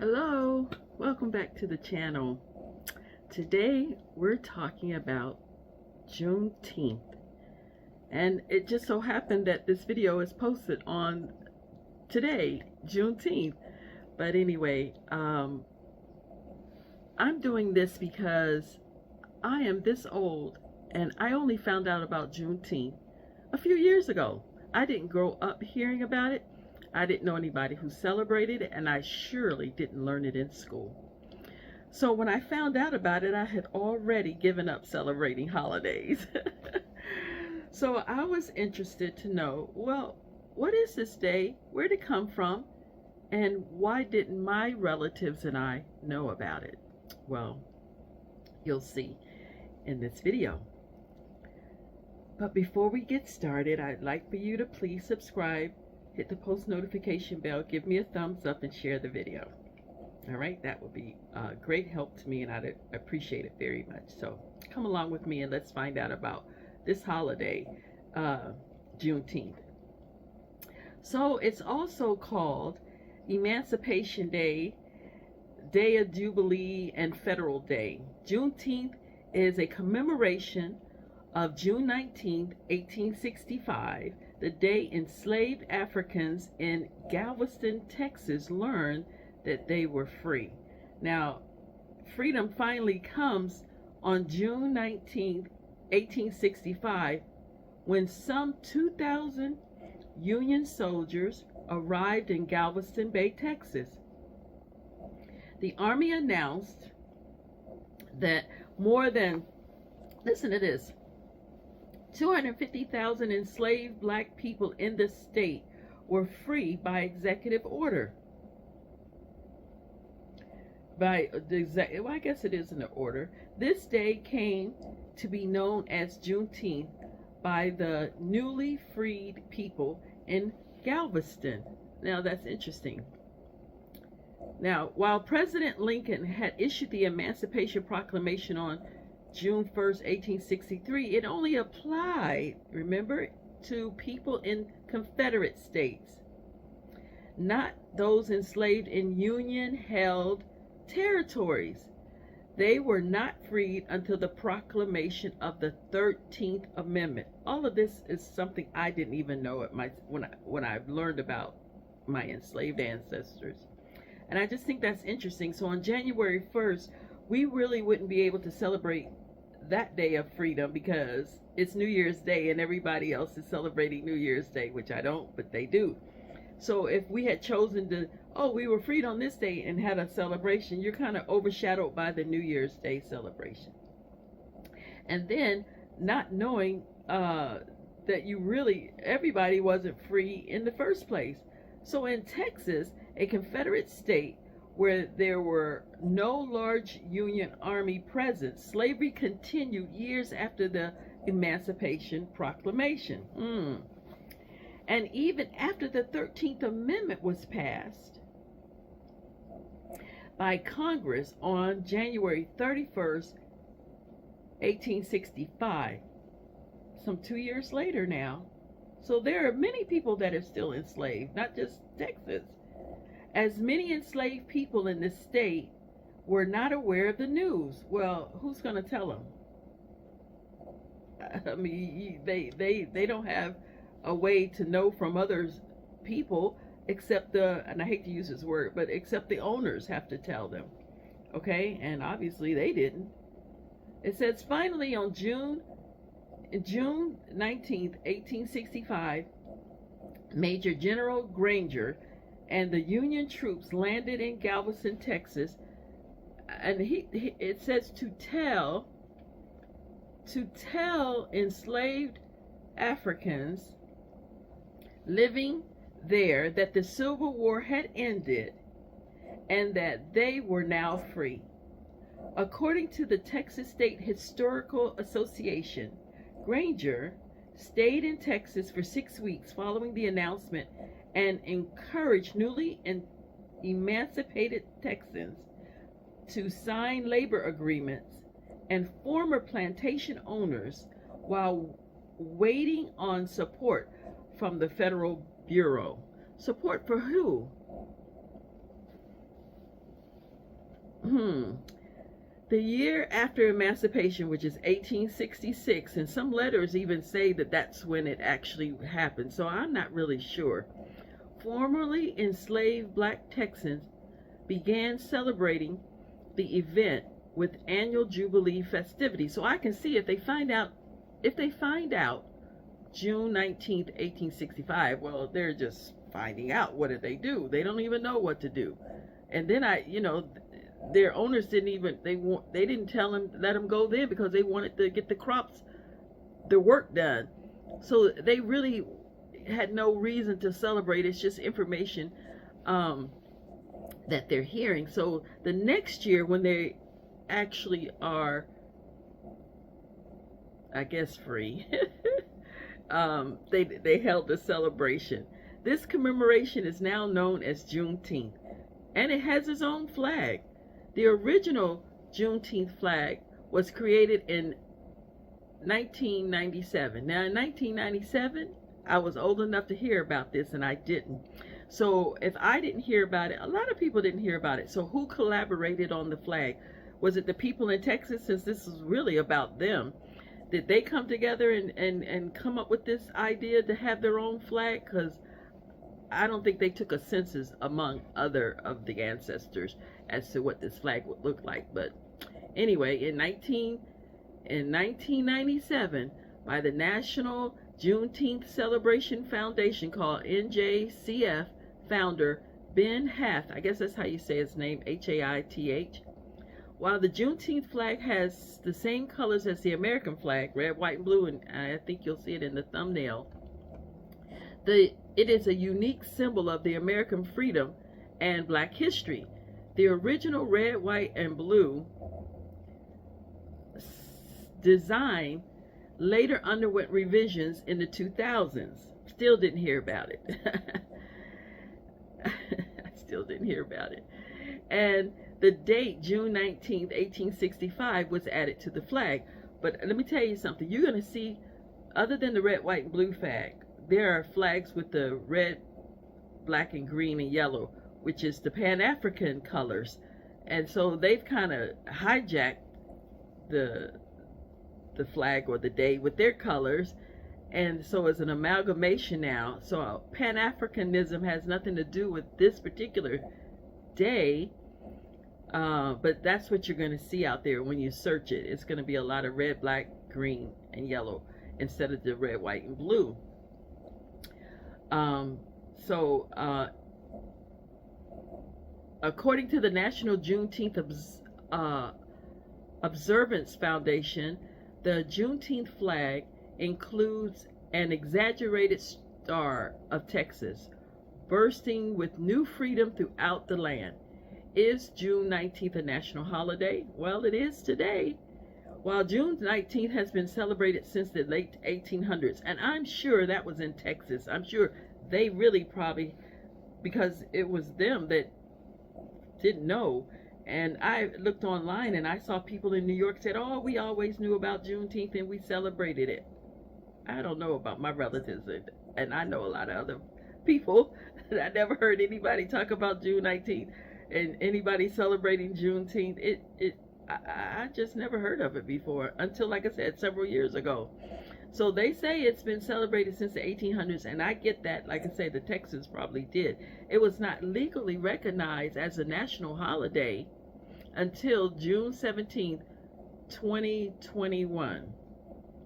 Hello, welcome back to the channel. Today we're talking about Juneteenth, and it just so happened that this video is posted on today, Juneteenth. But anyway, I'm doing this because I am this old and I only found out about Juneteenth a few years ago. I didn't grow up hearing about it. I didn't know anybody who celebrated it, and I surely didn't learn it in school. So when I found out about it, I had already given up celebrating holidays. So I was interested to know, well, what is this day? Where did it come from? And why didn't my relatives and I know about it? Well, you'll see in this video. But before we get started, I'd like for you to please subscribe, hit the post notification bell, give me a thumbs up, and share the video. All right, that would be a great help to me, and I'd appreciate it very much. So come along with me and let's find out about this holiday, Juneteenth. So it's also called Emancipation Day, Day of Jubilee, and Federal Day. Juneteenth is a commemoration of June 19th, 1865, the day enslaved Africans in Galveston, Texas learned that they were free. Now, freedom finally comes on June 19th, 1865, when some 2,000 Union soldiers arrived in Galveston Bay, Texas. The Army announced that more than, listen to this, 250,000 enslaved black people in the state were free by executive order. I guess it is an order. This day came to be known as Juneteenth by the newly freed people in Galveston. Now that's interesting. Now, while President Lincoln had issued the Emancipation Proclamation on June 1st, 1863, it only applied, remember, to people in Confederate states, not those enslaved in Union-held territories. They were not freed until the proclamation of the 13th Amendment. All of this is something I didn't even know when I learned about my enslaved ancestors. And I just think that's interesting. So on January 1st, we really wouldn't be able to celebrate that day of freedom because it's New Year's Day and everybody else is celebrating New Year's Day, which I don't, but they do. So if we had chosen to, we were freed on this day and had a celebration, you're kind of overshadowed by the New Year's Day celebration. And then not knowing that everybody wasn't free in the first place. So in Texas, a Confederate state where there were no large Union Army presence, slavery continued years after the Emancipation Proclamation. And even after the 13th Amendment was passed by Congress on January 31st, 1865, some 2 years later now. So there are many people that are still enslaved, not just Texas. As many enslaved people in this state were not aware of the news. Well, who's going to tell them? I mean, they don't have a way to know from others people except and I hate to use this word, but except the owners have to tell them. Okay? And obviously they didn't. It says finally on June 19th, 1865, Major General Granger and the Union troops landed in Galveston, Texas, and it says to tell enslaved Africans living there that the Civil War had ended and that they were now free. According to the Texas State Historical Association, Granger stayed in Texas for 6 weeks following the announcement and encouraged newly emancipated Texans to sign labor agreements and former plantation owners while waiting on support from the Federal Bureau. Support for who? Hmm. The year after emancipation, which is 1866, and some letters even say that that's when it actually happened, so I'm not really sure. Formerly enslaved black Texans began celebrating the event with annual Jubilee festivities. So I can see if they find out June 19th, 1865, well, they're just finding out. What did they do? They don't even know what to do. And then their owners they didn't tell them, let them go then, because they wanted to get the work done. So they really had no reason to celebrate. It's just information that they're hearing. So the next year, when they actually are, I guess, free, they held the celebration. This commemoration is now known as Juneteenth, and it has its own flag. The original Juneteenth flag was created in 1997. Now, in 1997, I was old enough to hear about this, and I didn't. So if I didn't hear about it, a lot of people didn't hear about it. So who collaborated on the flag? Was it the people in Texas, since this is really about them? Did they come together and come up with this idea to have their own flag? Because I don't think they took a census among other of the ancestors as to what this flag would look like. But anyway, in 1997, by the National Juneteenth Celebration Foundation, called NJCF, founder Ben Haith, I guess that's how you say his name, Haith. While the Juneteenth flag has the same colors as the American flag, red, white, and blue, and I think you'll see it in the thumbnail, it is a unique symbol of the American freedom and black history. The original red, white, and blue design later underwent revisions in the 2000s. Still didn't hear about it. I still didn't hear about it. And the date, June 19th, 1865, was added to the flag. But let me tell you something. You're going to see, other than the red, white, and blue flag, there are flags with the red, black, and green, and yellow, which is the Pan-African colors. And so they've kind of hijacked the flag or the day with their colors, and so it's an amalgamation now. So Pan-Africanism has nothing to do with this particular day, but that's what you're going to see out there when you search it. It's going to be a lot of red, black, green, and yellow instead of the red, white, and blue. According to the National Juneteenth Observance Foundation, the Juneteenth flag includes an exaggerated star of Texas, bursting with new freedom throughout the land. Is June 19th a national holiday? Well, it is today. While June 19th has been celebrated since the late 1800s, and I'm sure that was in Texas. I'm sure they really probably, because it was them that didn't know. And I looked online and I saw people in New York said, oh, we always knew about Juneteenth and we celebrated it. I don't know about my relatives, and I know a lot of other people. I never heard anybody talk about June 19th and anybody celebrating Juneteenth. I just never heard of it before until, like I said, several years ago. So they say it's been celebrated since the 1800s, and I get that. Like I say, the Texans probably did. It was not legally recognized as a national holiday until June 17th, 2021,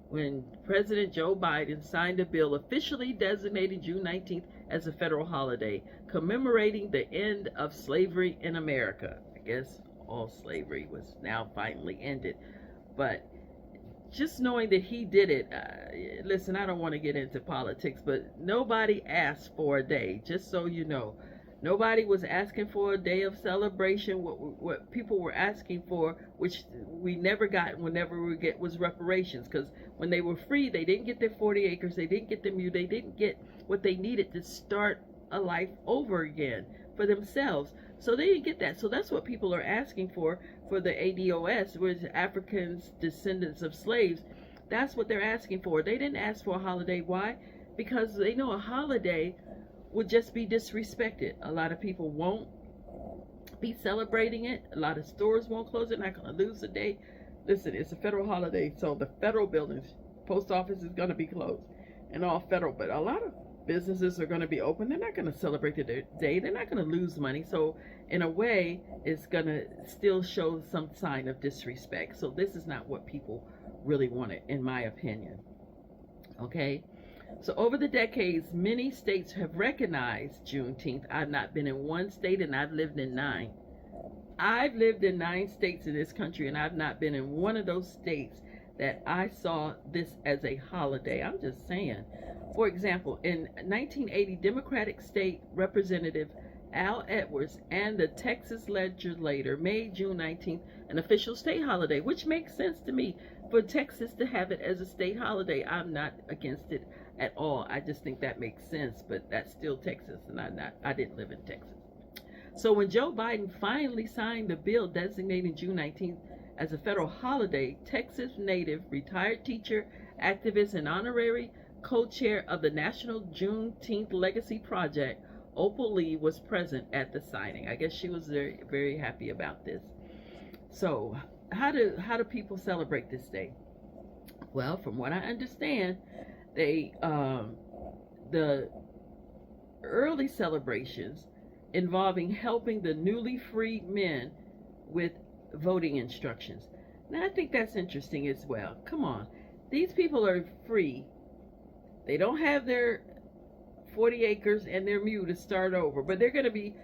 when President Joe Biden signed a bill officially designating June 19th as a federal holiday, commemorating the end of slavery in America. I guess all slavery was now finally ended. But just knowing that he did it, listen, I don't want to get into politics, but nobody asked for a day, just so you know. Nobody was asking for a day of celebration. What people were asking for, which we never got whenever we get, was reparations. Because when they were free, they didn't get their 40 acres, they didn't get their mule, they didn't get what they needed to start a life over again for themselves. So they didn't get that. So that's what people are asking for the ADOS, which is Africans Descendants of Slaves. That's what they're asking for. They didn't ask for a holiday. Why? Because they know a holiday would just be disrespected. A lot of people won't be celebrating it. A lot of stores won't close. They're not going to lose a day. Listen, it's a federal holiday, so the federal buildings, post office is going to be closed, and all federal. But a lot of businesses are going to be open. They're not going to celebrate the day. They're not going to lose money. So in a way, it's going to still show some sign of disrespect. So this is not what people really wanted, in my opinion. Okay. So over the decades, many states have recognized Juneteenth. I've not been in one state, and I've lived in 9. I've lived in 9 states in this country, and I've not been in one of those states that I saw this as a holiday. I'm just saying. For example, in 1980, Democratic State Representative Al Edwards and the Texas legislature made June 19th an official state holiday, which makes sense to me for Texas to have it as a state holiday. I'm not against it at all. I just think that makes sense, but that's still Texas, and I didn't live in Texas. So when Joe Biden finally signed the bill designating June 19th as a federal holiday, Texas native, retired teacher, activist, and honorary co-chair of the National Juneteenth Legacy Project, Opal Lee, was present at the signing. I guess she was very, very happy about this. So how do people celebrate this day? Well, from what I understand, the early celebrations involving helping the newly freed men with voting instructions. Now, I think that's interesting as well. Come on. These people are free. They don't have their 40 acres and their mule to start over, but they're going to be,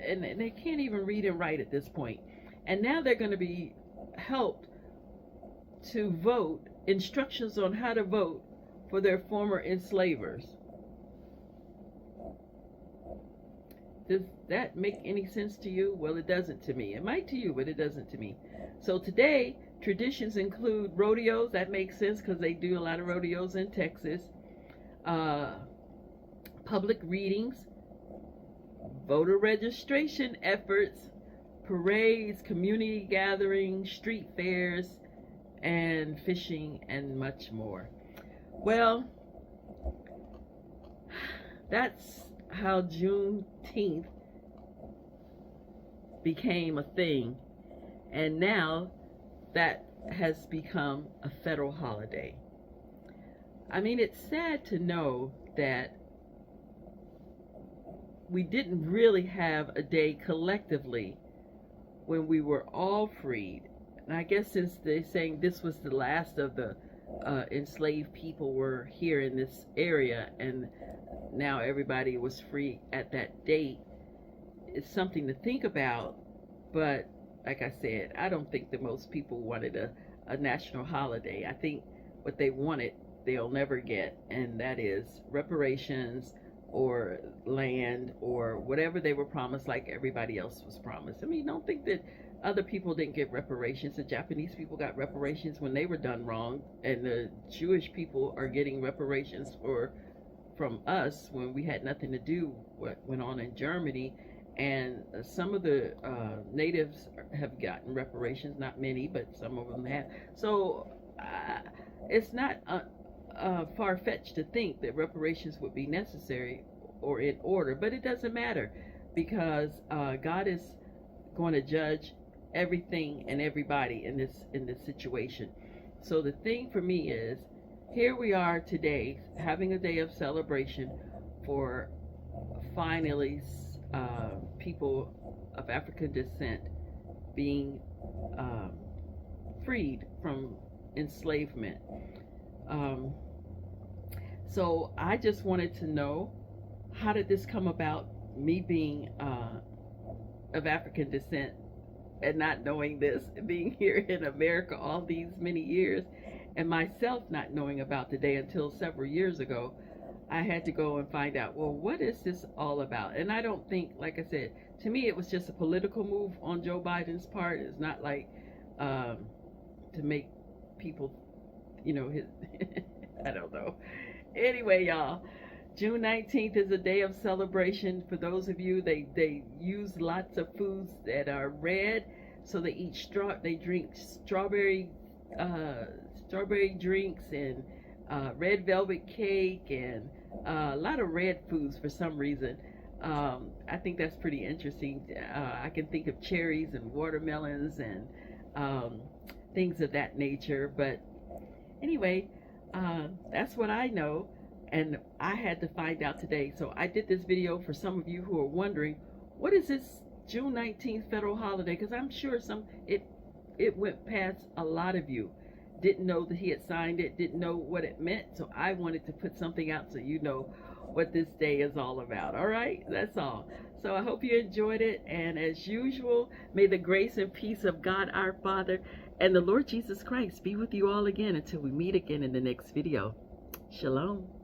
and they can't even read and write at this point. And now they're going to be helped to vote, instructions on how to vote for their former enslavers. Does that make any sense to you? Well, it doesn't to me. It might to you, but it doesn't to me. So today, traditions include rodeos. That makes sense because they do a lot of rodeos in Texas. Public readings, voter registration efforts, parades, community gatherings, street fairs, and fishing, and much more. Well, that's how Juneteenth became a thing, and now that has become a federal holiday. I mean, it's sad to know that we didn't really have a day collectively when we were all freed. And I guess since they're saying this was the last of the enslaved people were here in this area, and now everybody was free at that date, it's something to think about. But like I said, I don't think that most people wanted a national holiday. I think what they wanted, they'll never get, and that is reparations or land or whatever they were promised, like everybody else was promised. I mean, don't think that other people didn't get reparations. The Japanese people got reparations when they were done wrong, and the Jewish people are getting reparations from us when we had nothing to do what went on in Germany. And some of the natives have gotten reparations, not many, but some of them have. So it's not far-fetched to think that reparations would be necessary or in order, but it doesn't matter, because God is going to judge everything and everybody in this situation. So the thing for me is, here we are today having a day of celebration for finally people of African descent being freed from enslavement. So I just wanted to know, how did this come about, me being of African descent and not knowing this, being here in America all these many years, and myself not knowing about the day until several years ago. I had to go and find out, well, what is this all about? And I don't think, like I said, to me it was just a political move on Joe Biden's part. It's not like to make people, his I don't know. Anyway, y'all, June 19th is a day of celebration. For those of you, they use lots of foods that are red. So they drink strawberry drinks and red velvet cake and a lot of red foods for some reason. I think that's pretty interesting. I can think of cherries and watermelons and um, things of that nature. But anyway, that's what I know, and I had to find out today. So I did this video for some of you who are wondering, what is this June 19th federal holiday? Because I'm sure it went past a lot of you. Didn't know that he had signed it, didn't know what it meant. So I wanted to put something out so you know what this day is all about. All right, that's all. So I hope you enjoyed it, and as usual, may the grace and peace of God our Father and the Lord Jesus Christ be with you all again until we meet again in the next video. Shalom.